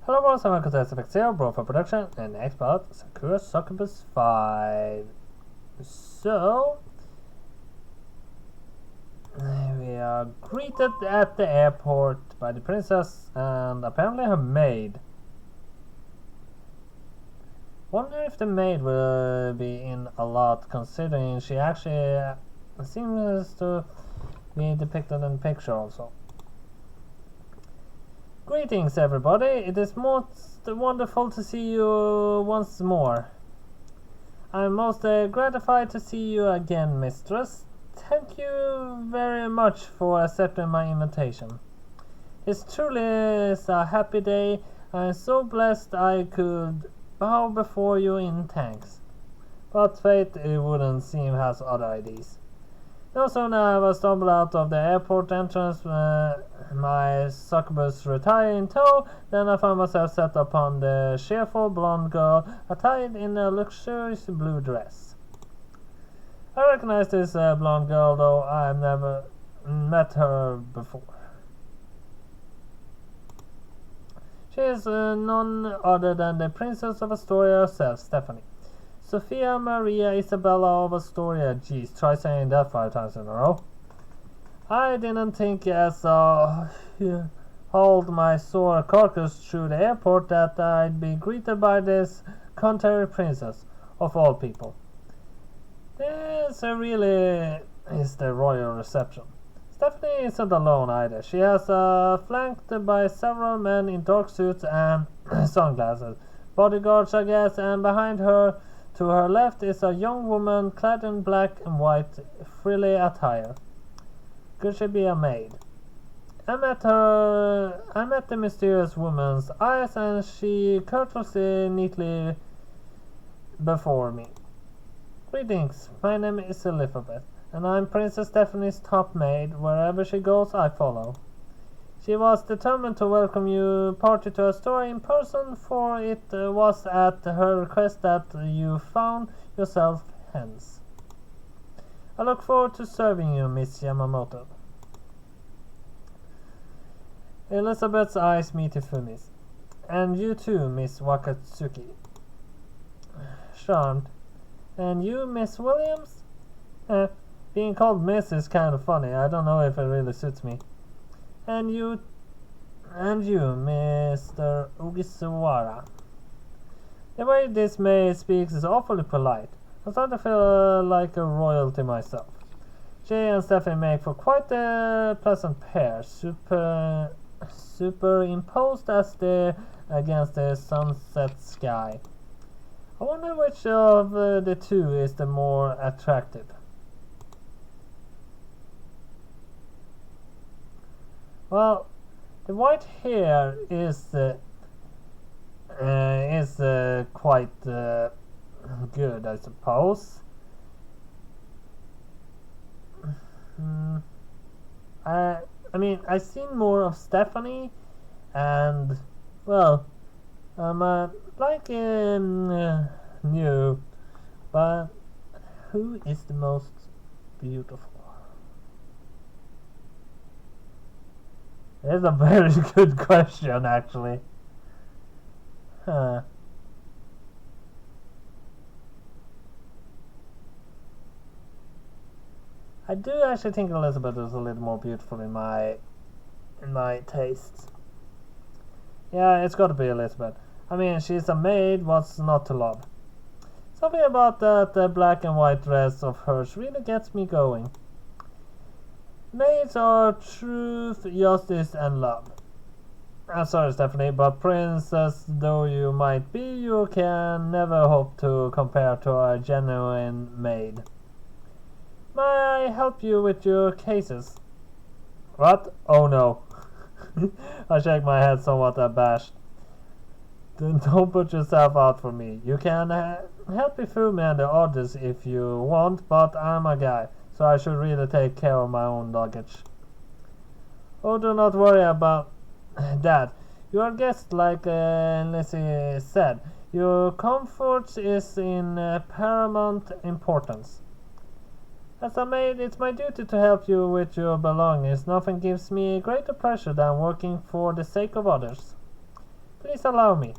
Hello world, and welcome to SFX0, Brofa Production, and next part, Sakura Succubus 5. So, we are greeted at the airport by the princess and apparently her maid. Wonder if the maid will be in a lot, considering she actually seems to be depicted in the picture also. Greetings everybody, it is most wonderful to see you once more. I'm most gratified to see you again, mistress. Thank you very much for accepting my invitation. It truly is a happy day. I'm so blessed I could bow before you in thanks. But fate, it wouldn't seem, has other ideas. No sooner I was stumbled out of the airport entrance, my succubus retired in tow, than I found myself set upon the cheerful blonde girl attired in a luxurious blue dress. I recognize this blonde girl, though I've never met her before. She is none other than the Princess of Astoria herself, Stephanie. Sophia Maria Isabella of Astoria. Geez, try saying that 5 times in a row. I didn't think as I hauled my sore carcass through the airport that I'd be greeted by this contrary princess, of all people. This really is the royal reception. Stephanie isn't alone either. She has flanked by several men in dark suits and sunglasses. Bodyguards, I guess, and behind her, to her left, is a young woman clad in black and white frilly attire. Could she be a maid? I met the mysterious woman's eyes, and she courteously neatly before me. Greetings, my name is Elizabeth, and I'm Princess Stephanie's top maid. Wherever she goes, I follow. She was determined to welcome you party to Astoria in person, for it was at her request that you found yourself hence. I look forward to serving you, Miss Yamamoto. Elizabeth's eyes meet Ifumi's. And you too, Miss Wakatsuki. Charmed. And you, Miss Williams? Being called Miss is kind of funny. I don't know if it really suits me. And you, Mr. Ugisawara. The way this maid speaks is awfully polite. I'm starting to feel like a royalty myself. She and Stephanie make for quite a pleasant pair, superimposed as they against the sunset sky. I wonder which of the two is the more attractive. Well, the white hair is quite good, I suppose. I mean, I've seen more of Stephanie, and well, new, but who is the most beautiful? It's a very good question, actually. I do actually think Elizabeth is a little more beautiful in my tastes. Yeah, it's got to be Elizabeth. I mean, she's a maid. What's not to love? Something about that black and white dress of hers really gets me going. Maids are truth, justice, and love. I'm sorry, Stephanie, but princess though you might be, you can never hope to compare to a genuine maid. May I help you with your cases? What? Oh no. I shake my head somewhat abashed. Then don't put yourself out for me. You can help Ifumi and the others if you want, but I'm a guy, so I should really take care of my own luggage. Oh, do not worry about that. You are guest, like Lizzie said. Your comfort is in paramount importance. As a maid, it's my duty to help you with your belongings. Nothing gives me greater pleasure than working for the sake of others. Please allow me.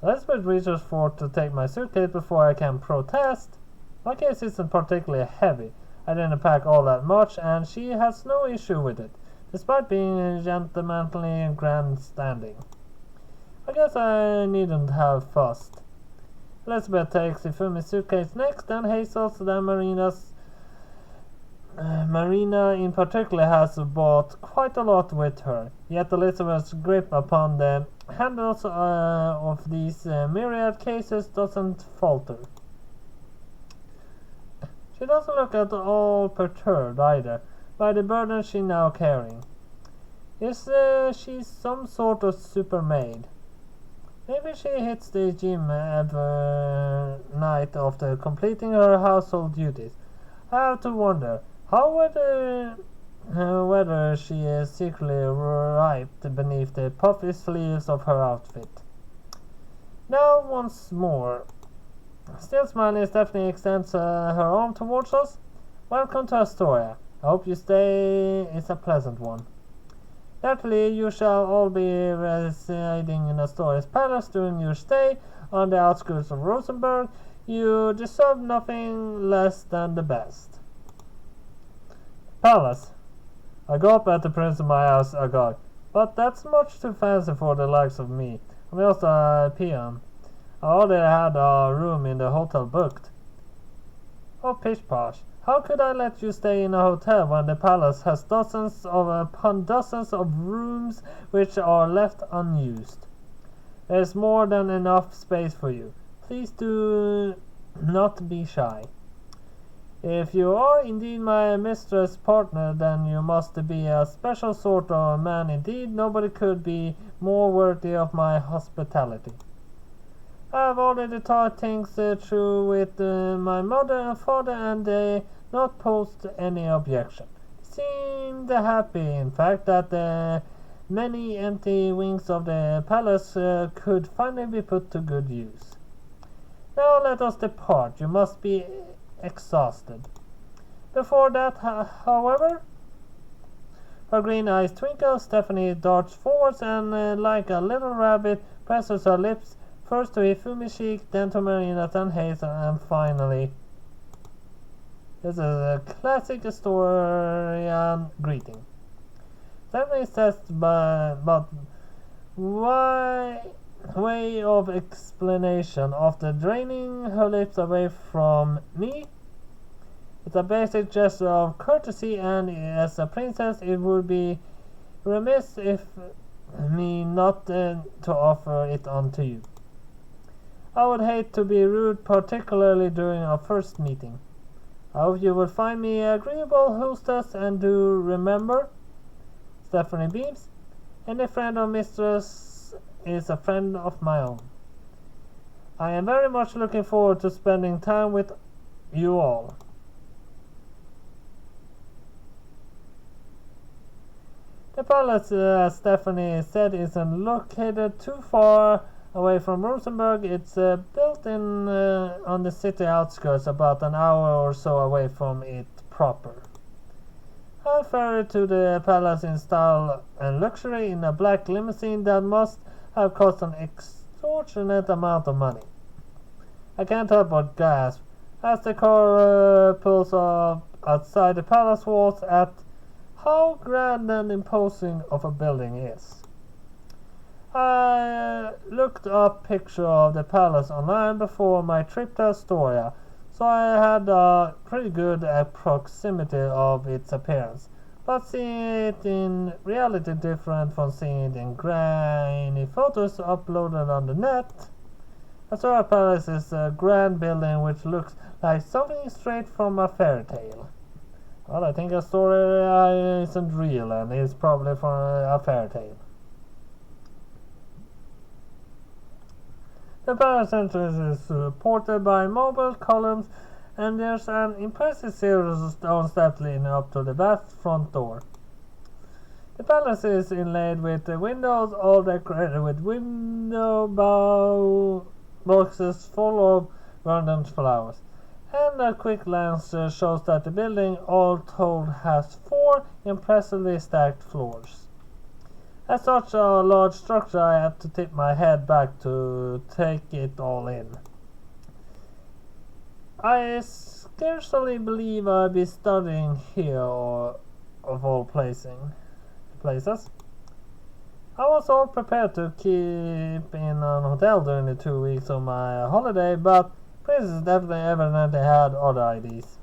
Elizabeth reaches forth to take my suitcase before I can protest. My case isn't particularly heavy. I didn't pack all that much, and she has no issue with it, despite being gentlemanly and grandstanding. I guess I needn't have fussed. Elizabeth takes Ifumi's suitcase next, and Hazel's then Marina in particular has bought quite a lot with her, yet Elizabeth's grip upon the handles of these myriad cases doesn't falter. She doesn't look at all perturbed either by the burden she's now carrying. Is she some sort of super maid? Maybe she hits the gym every night after completing her household duties. I have to wonder whether she is secretly wrapped beneath the puffy sleeves of her outfit. Now once more. Still smiling, Stephanie extends her arm towards us. Welcome to Astoria. I hope your stay is a pleasant one. Naturally, you shall all be residing in Astoria's palace during your stay on the outskirts of Rosenberg. You deserve nothing less than the best. Palace. I go up at the prince of my house agog, but that's much too fancy for the likes of me. I'm just a peon. I already had a room in the hotel booked. Oh, pish posh. How could I let you stay in a hotel when the palace has dozens upon dozens of rooms which are left unused? There's more than enough space for you. Please do not be shy. If you are indeed my mistress' partner, then you must be a special sort of man indeed. Nobody could be more worthy of my hospitality. I have already thought things through with my mother and father, and they not posed any objection. They seemed happy, in fact, that the many empty wings of the palace could finally be put to good use. Now let us depart. You must be exhausted. Before that, however, her green eyes twinkle. Stephanie darts forwards and, like a little rabbit, presses her lips first to Ifumi's cheek, then to Marina's and Hazel, and finally. This is a classic Astorian greeting. Stephanie says, but why way of explanation after draining her lips away from me? It's a basic gesture of courtesy, and as a princess, it would be remiss if me not to offer it unto you. I would hate to be rude, particularly during our first meeting. I hope you will find me agreeable hostess, and do remember, Stephanie beams, any friend or mistress is a friend of my own. I am very much looking forward to spending time with you all. The palace, as Stephanie said, isn't located too far away from Rosenberg. It's built in on the city outskirts, about an hour or so away from it proper. I ferried to the palace in style and luxury in a black limousine that must have cost an extortionate amount of money. I can't help but gasp as the car pulls up outside the palace walls at how grand and imposing of a building is. I looked up picture of the palace online before my trip to Astoria, so I had a pretty good proximity of its appearance. But seeing it in reality different from seeing it in grainy photos uploaded on the net. Astoria Palace is a grand building which looks like something straight from a fairy tale. Well, I think Astoria isn't real and is probably from a fairy tale. The palace entrance is supported by marble columns, and there's an impressive series of stone steps leading up to the vast front door. The palace is inlaid with windows, all decorated with window boxes full of verdant flowers. And a quick glance shows that the building, all told, has 4 impressively stacked floors. As such a large structure, I have to tip my head back to take it all in. I scarcely believe I'd be studying here, or of all places. I was all prepared to keep in a hotel during the 2 weeks of my holiday, but Princess definitely evidently had other ideas.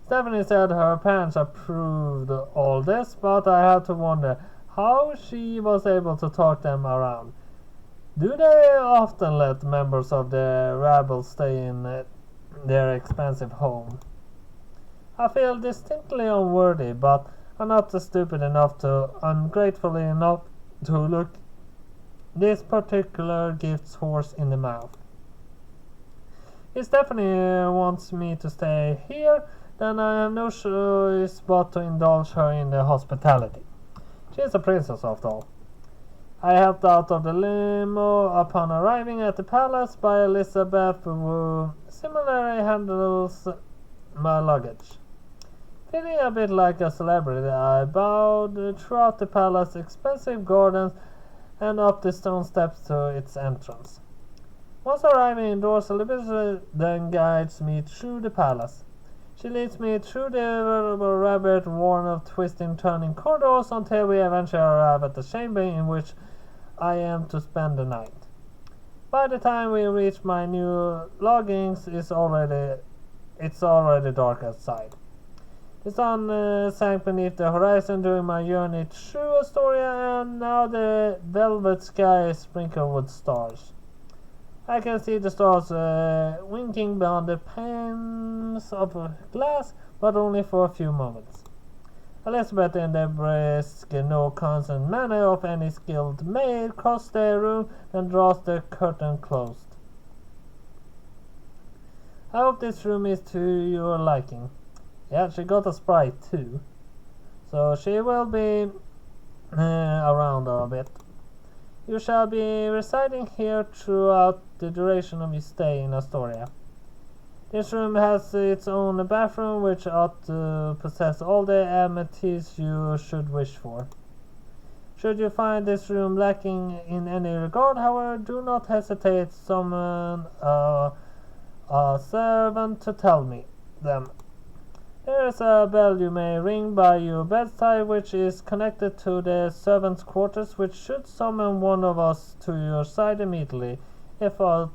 Stephanie said her parents approved all this, but I had to wonder how she was able to talk them around. Do they often let members of the rabble stay in their expensive home? I feel distinctly unworthy, but I'm not stupid enough to ungrateful enough to look this particular gift's horse in the mouth. If Stephanie wants me to stay here, then I have no choice but to indulge her in the hospitality. She is a princess, after all. I helped out of the limo upon arriving at the palace by Elizabeth, who similarly handles my luggage. Feeling a bit like a celebrity, I bowed throughout the palace's expensive gardens and up the stone steps to its entrance. Once arriving indoors, Elizabeth then guides me through the palace. She leads me through the veritable rabbit warren of twisting, turning corridors until we eventually arrive at the chamber in which I am to spend the night. By the time we reach my new lodgings, it's already dark outside. The sun sank beneath the horizon during my journey through Astoria, and now the velvet sky is sprinkled with stars. I can see the stars winking beyond the panes of glass, but only for a few moments. Elizabeth, in the brisk, no-consent manner of any skilled maid, crosses the room and draws the curtain closed. I hope this room is to your liking. Yeah, she got a sprite too, so she will be around a bit. You shall be residing here throughout the duration of your stay in Astoria. This room has its own bathroom, which ought to possess all the amenities you should wish for. Should you find this room lacking in any regard, however, do not hesitate to summon a servant to tell me them. There is a bell you may ring by your bedside, which is connected to the servants' quarters, which should summon one of us to your side immediately, if aught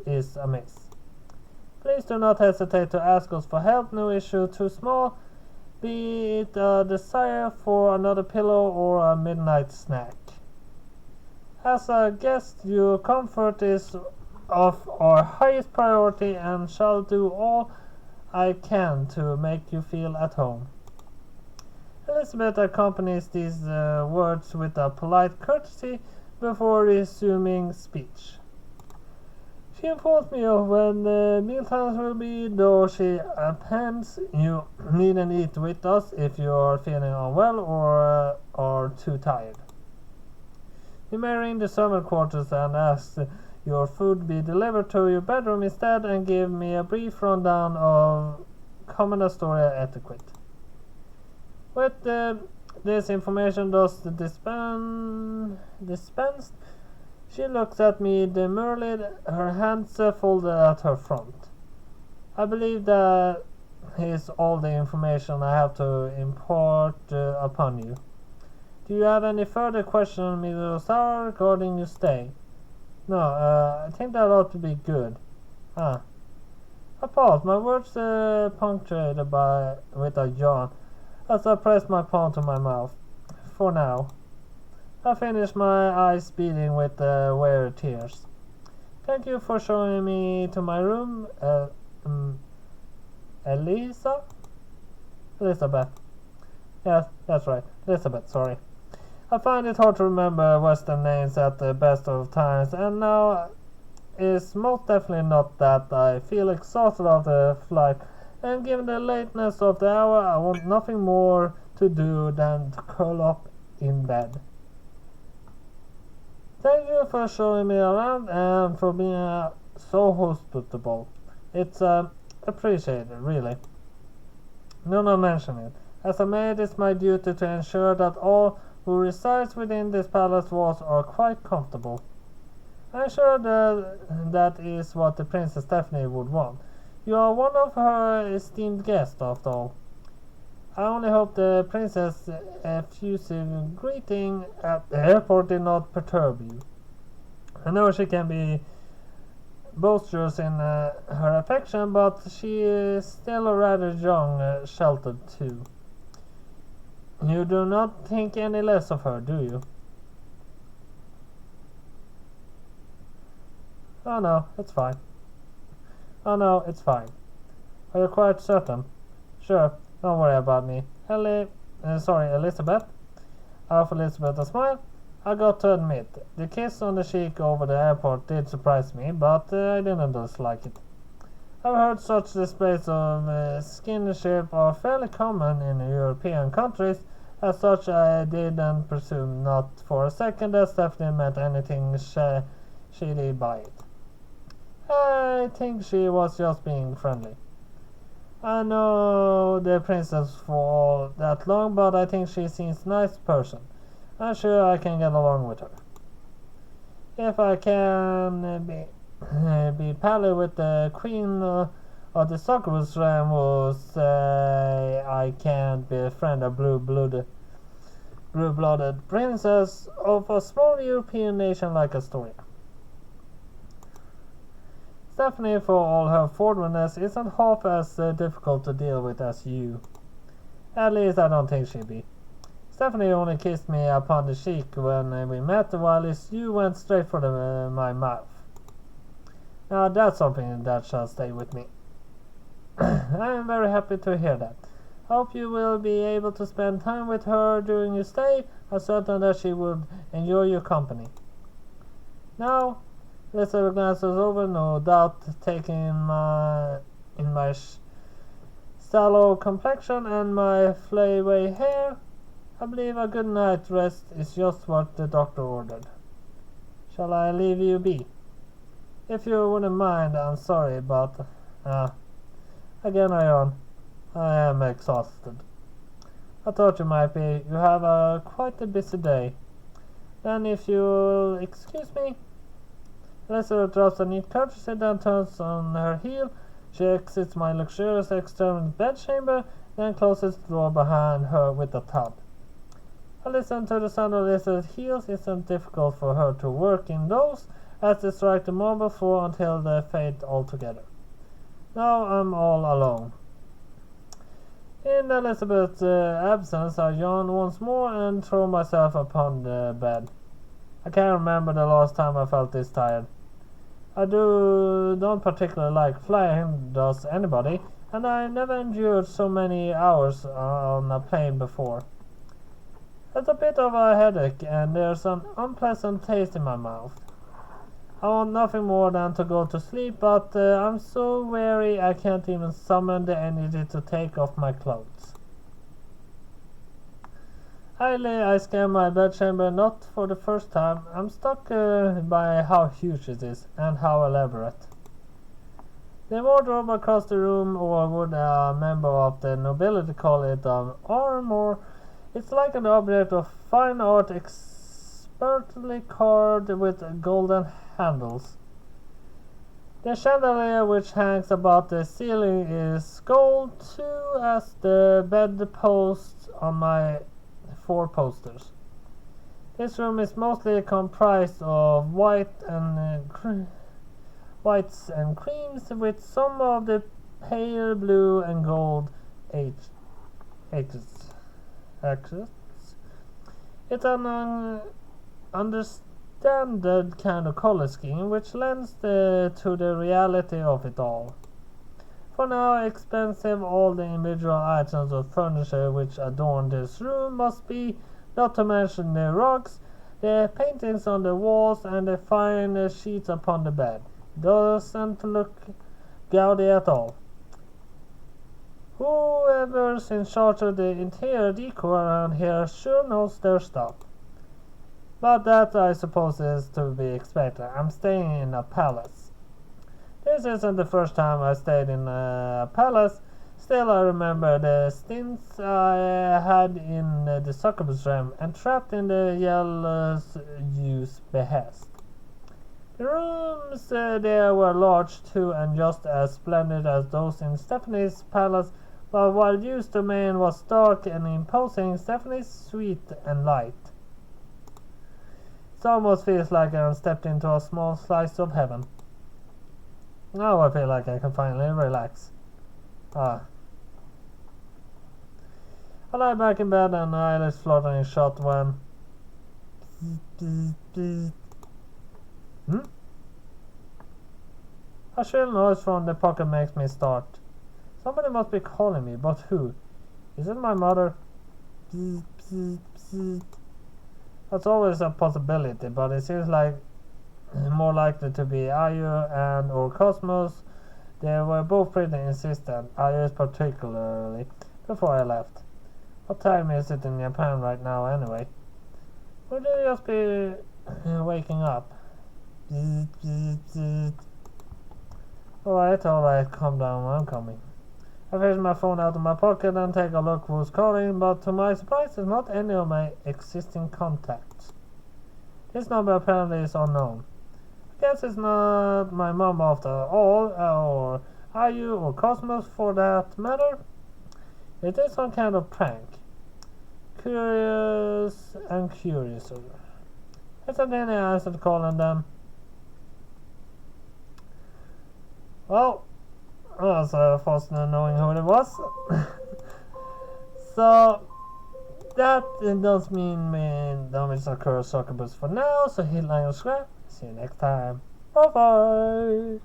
is amiss. Please do not hesitate to ask us for help, no issue too small, be it a desire for another pillow or a midnight snack. As a guest, your comfort is of our highest priority, and shall do all I can to make you feel at home. Elizabeth accompanies these words with a polite courtesy before resuming speech. She informs me of when the mealtimes will be, though she appends you needn't eat with us if you are feeling unwell or are too tired. You may ring the servant quarters and ask your food be delivered to your bedroom instead, and give me a brief rundown of common Astoria etiquette. With this information thus dispensed, she looks at me demurely, her hands folded at her front. I believe that is all the information I have to impart upon you. Do you have any further questions, Mrs. O'Sara, regarding your stay? No, I think that ought to be good. I paused, my words punctuated with a yawn, as I pressed my palm to my mouth. For now. I finished, my eyes beating with weary tears. Thank you for showing me to my room, Elizabeth? Yes, that's right. Elizabeth, sorry. I find it hard to remember Western names at the best of times, and now is most definitely not that. I feel exhausted after the flight, and given the lateness of the hour, I want nothing more to do than to curl up in bed. Thank you for showing me around and for being so hospitable. It's appreciated, really. Do not mention it. As a maid, it's my duty to ensure that all who resides within this palace walls are quite comfortable. I'm sure that is what the Princess Stephanie would want. You are one of her esteemed guests, after all. I only hope the princess' effusive greeting at the airport did not perturb you. I know she can be boisterous in her affection, but she is still a rather young, sheltered too. You do not think any less of her, do you? Oh no, it's fine. Oh no, it's fine. Are you quite certain? Sure, don't worry about me. Elizabeth. I offer Elizabeth a smile. I got to admit, the kiss on the cheek over the airport did surprise me, but I didn't dislike it. I've heard such displays of skinship are fairly common in European countries. As such, I didn't presume not for a second that Stephanie meant anything shady by it. I think she was just being friendly. I know the princess for all that long, but I think she seems a nice person. I'm sure I can get along with her. If I can be pally with the queen of the Succubus realm who say I can't befriend a blue-blooded princess of a small European nation like Astoria. Stephanie, for all her forwardness, isn't half as difficult to deal with as you. At least I don't think she'd be. Stephanie only kissed me upon the cheek when we met, while you went straight for my mouth. Now that's something that shall stay with me. I am very happy to hear that. Hope you will be able to spend time with her during your stay. I'm certain that she would enjoy your company. Now, Elizabeth glances over, no doubt taking in my sallow complexion and my flayaway hair. I believe a good night's rest is just what the doctor ordered. Shall I leave you be? If you wouldn't mind, I'm sorry, but again I am exhausted. I thought you might be. You have quite a busy day. Then if you'll excuse me. Elizabeth drops a neat courtesy, then turns on her heel. She exits my luxurious external bedchamber, then closes the door behind her with a thud. I listen to the sound of Elizabeth's heels. It isn't difficult for her to work in those, as they strike the marble floor until they fade altogether. Now I'm all alone. In Elizabeth's absence, I yawn once more and throw myself upon the bed. I can't remember the last time I felt this tired. I don't particularly like flying, does anybody, and I never endured so many hours on a plane before. It's a bit of a headache, and there's an unpleasant taste in my mouth. I want nothing more than to go to sleep, but I'm so weary I can't even summon the energy to take off my clothes. I scan my bedchamber, not for the first time. I'm struck by how huge it is, and how elaborate. The wardrobe across the room, or would a member of the nobility call it an armor, it's like an object of fine art expertly carved with golden handles. The chandelier which hangs above the ceiling is gold too, as the bedposts on my 4 posters. This room is mostly comprised of whites and creams, with some of the pale blue and gold edges. It's an understated kind of color scheme which lends to the reality of it all. For now, expensive all the individual items of furniture which adorn this room must be, not to mention the rugs, the paintings on the walls, and the fine sheets upon the bed. Doesn't look gaudy at all. Whoever's in charge of the interior decor around here sure knows their stuff. But that, I suppose, is to be expected. I'm staying in a palace. This isn't the first time I stayed in a palace. Still, I remember the stints I had in the Succubus realm and trapped in the Yellow's use behest. The rooms there were large too and just as splendid as those in Stephanie's palace, but while Yu's domain was dark and imposing, Stephanie's sweet and light. It almost feels like I stepped into a small slice of heaven. Now I feel like I can finally relax. I lie back in bed and eyelids fluttering shut when... A shrill noise from the pocket makes me start. Somebody must be calling me, but who? Is it my mother? That's always a possibility, but it seems like more likely to be Ayu and or Cosmos. They were both pretty insistent, Ayu particularly, before I left. What time is it in Japan right now anyway? Would they just be waking up? Alright, calm down, I'm coming. I fish my phone out of my pocket and take a look who's calling, but to my surprise it's not any of my existing contacts. This number apparently is unknown. I guess it's not my mom after all, or Ayu or Cosmos for that matter. It is some kind of prank. Curious and curiouser. Incidentally, I answered the call and then... Well, I was fascinated knowing who it was. So, that does mean damage Sakura Succubus for now, so hit like and subscribe. See you next time. Bye bye!